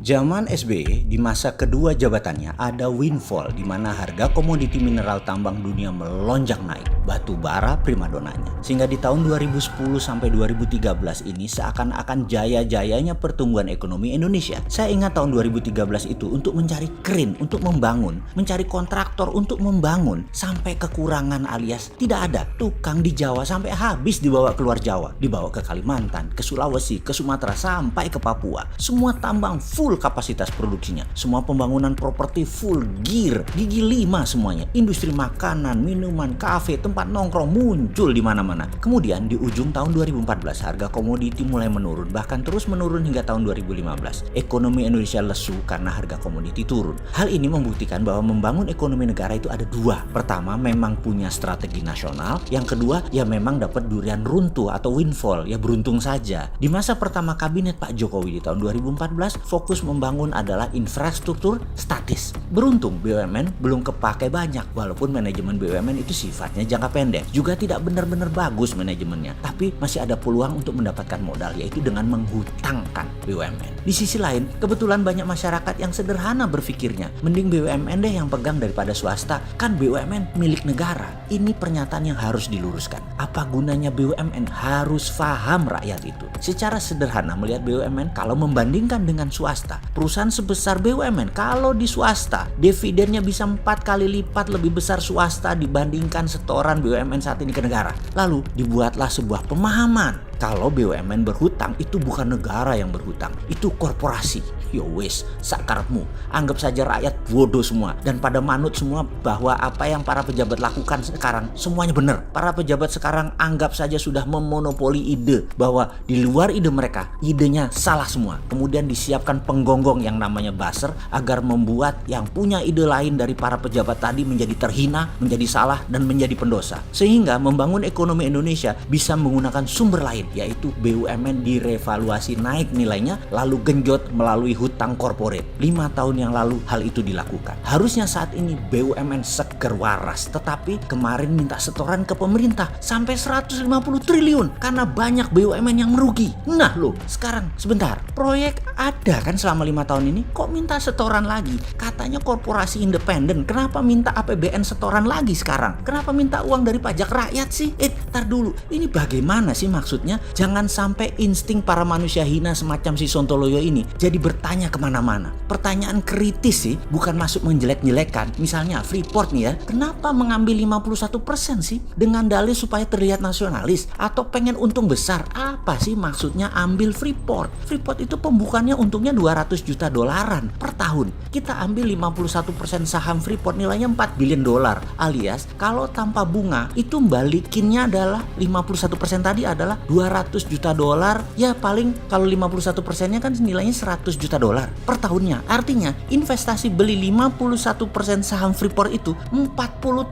Zaman SBY, di masa kedua jabatannya ada windfall di mana harga komoditi mineral tambang dunia melonjak naik, batu bara primadonanya. Sehingga di tahun 2010 sampai 2013 ini seakan-akan jaya-jayanya pertumbuhan ekonomi Indonesia. Saya ingat tahun 2013 itu untuk mencari crane untuk membangun, mencari kontraktor untuk membangun, sampai kekurangan alias tidak ada. Tukang di Jawa sampai habis dibawa keluar Jawa, dibawa ke Kalimantan, ke Sulawesi, ke Sumatera, sampai ke Papua. Semua tambang full kapasitas produksinya. Semua pembangunan properti full gear, gigi 5 semuanya. Industri makanan, minuman, kafe, tempat nongkrong muncul di mana-mana. Kemudian di ujung tahun 2014 harga komoditi mulai menurun, bahkan terus menurun hingga tahun 2015. Ekonomi Indonesia lesu karena harga komoditi turun. Hal ini membuktikan bahwa membangun ekonomi negara itu ada dua. Pertama, memang punya strategi nasional. Yang kedua, ya memang dapat durian runtuh atau windfall, ya beruntung saja. Di masa pertama kabinet Pak Jokowi di tahun 2014, fokus membangun adalah infrastruktur statis. Beruntung BUMN belum kepake banyak, walaupun manajemen BUMN itu sifatnya jangka pendek. Juga tidak benar-benar bagus manajemennya, tapi masih ada peluang untuk mendapatkan modal, yaitu dengan menghutangkan BUMN. Di sisi lain, kebetulan banyak masyarakat yang sederhana berpikirnya, mending BUMN deh yang pegang daripada swasta, kan BUMN milik negara. Ini pernyataan yang harus diluruskan. Apa gunanya BUMN? Harus paham rakyat itu. Secara sederhana melihat BUMN, kalau membandingkan dengan swasta, perusahaan sebesar BUMN kalau di swasta dividennya bisa 4 kali lipat lebih besar swasta dibandingkan setoran BUMN saat ini ke negara. Lalu dibuatlah sebuah pemahaman kalau BUMN berhutang itu bukan negara yang berhutang, itu korporasi. Yo wes, sakarepmu. Anggap saja rakyat bodoh semua dan pada manut semua bahwa apa yang para pejabat lakukan sekarang semuanya benar. Para pejabat sekarang anggap saja sudah memonopoli ide, bahwa di luar ide mereka, idenya salah semua. Kemudian disiapkan penggonggong yang namanya buzzer agar membuat yang punya ide lain dari para pejabat tadi menjadi terhina, menjadi salah, dan menjadi pendosa. Sehingga membangun ekonomi Indonesia bisa menggunakan sumber lain, yaitu BUMN direvaluasi naik nilainya lalu genjot melalui hutang korporat. 5 tahun yang lalu hal itu dilakukan. Harusnya saat ini BUMN seger waras, tetapi kemarin minta setoran ke pemerintah sampai 150 triliun karena banyak BUMN yang merugi. Nah loh, sekarang sebentar, proyek ada kan selama 5 tahun ini, kok minta setoran lagi? Katanya korporasi independen, kenapa minta APBN setoran lagi sekarang? Kenapa minta uang dari pajak rakyat sih? Tar dulu, ini bagaimana sih maksudnya? Jangan sampai insting para manusia hina semacam si Sontoloyo ini jadi bertanya kemana-mana. Pertanyaan kritis sih, bukan masuk menjelek-jelekan. Misalnya Freeport nih ya, kenapa mengambil 51% sih? Dengan dalih supaya terlihat nasionalis atau pengen untung besar? Apa sih maksudnya ambil Freeport? Freeport itu pembukaannya untungnya 200 juta dolaran per tahun. Kita ambil 51% saham Freeport nilainya 4 billion dolar, alias kalau tanpa bunga itu balikinnya adalah 51% tadi adalah 200 juta dolar. Ya paling kalau 51%-nya kan nilainya 100 juta dolar per tahunnya. Artinya investasi beli 51% saham Freeport itu 40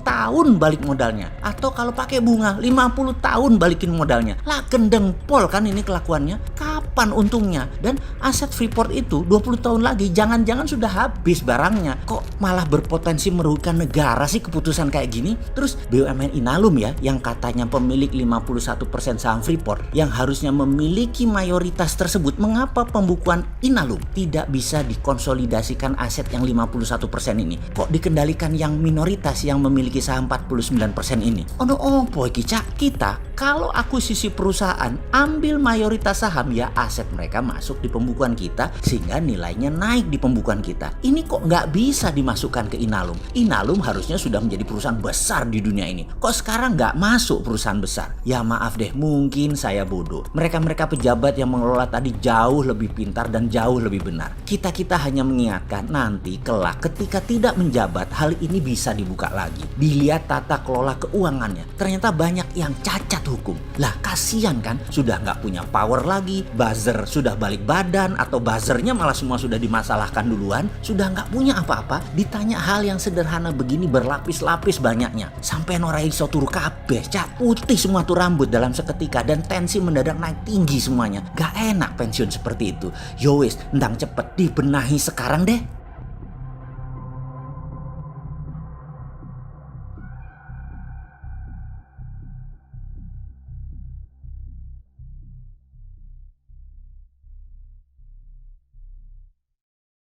tahun balik modalnya. Atau kalau pakai bunga 50 tahun balikin modalnya. Lah gendeng pol kan ini kelakuannya. Kapan untungnya? Dan aset Freeport itu 20 tahun lagi jangan-jangan sudah habis barangnya. Kok malah berpotensi merugikan negara sih keputusan kayak gini? Terus BUMN Inalum ya, yang katanya pemilik 51% saham Freeport, yang harusnya memiliki mayoritas tersebut, mengapa pembukuan Inalum tidak bisa dikonsolidasikan aset yang 51% ini? Kok dikendalikan yang minoritas yang memiliki saham 49% ini? Opo iki Cak? Kita kalau akuisisi perusahaan ambil mayoritas saham, ya aset mereka masuk di pembukuan kita sehingga nilainya naik di pembukuan kita. Ini kok nggak bisa dimasukkan ke Inalum? Inalum harusnya sudah menjadi perusahaan besar di dunia ini. Kok sekarang nggak masuk perusahaan besar? Ya maaf deh, mungkin saya bodoh. Mereka pejabat yang mengelola tadi jauh lebih pintar dan jauh lebih benar. Kita hanya mengingatkan nanti kelak ketika tidak menjabat hal ini bisa dibuka lagi. Dilihat tata kelola keuangannya. Ternyata banyak yang cacat hukum. Lah kasihan kan, sudah nggak punya power lagi, buzzer sudah balik badan atau buzzernya malah semua sudah dimasalahkan duluan, sudah nggak punya apa-apa, ditanya hal yang sederhana begini berlapis-lapis banyaknya. Sampai norai iso turu kabeh, Cak, putih semua tuh rambut dalam seketika dan tensi mendadak naik tinggi semuanya. Gak enak pensiun seperti itu. Yo wis, ndang cepet dibenahi sekarang deh.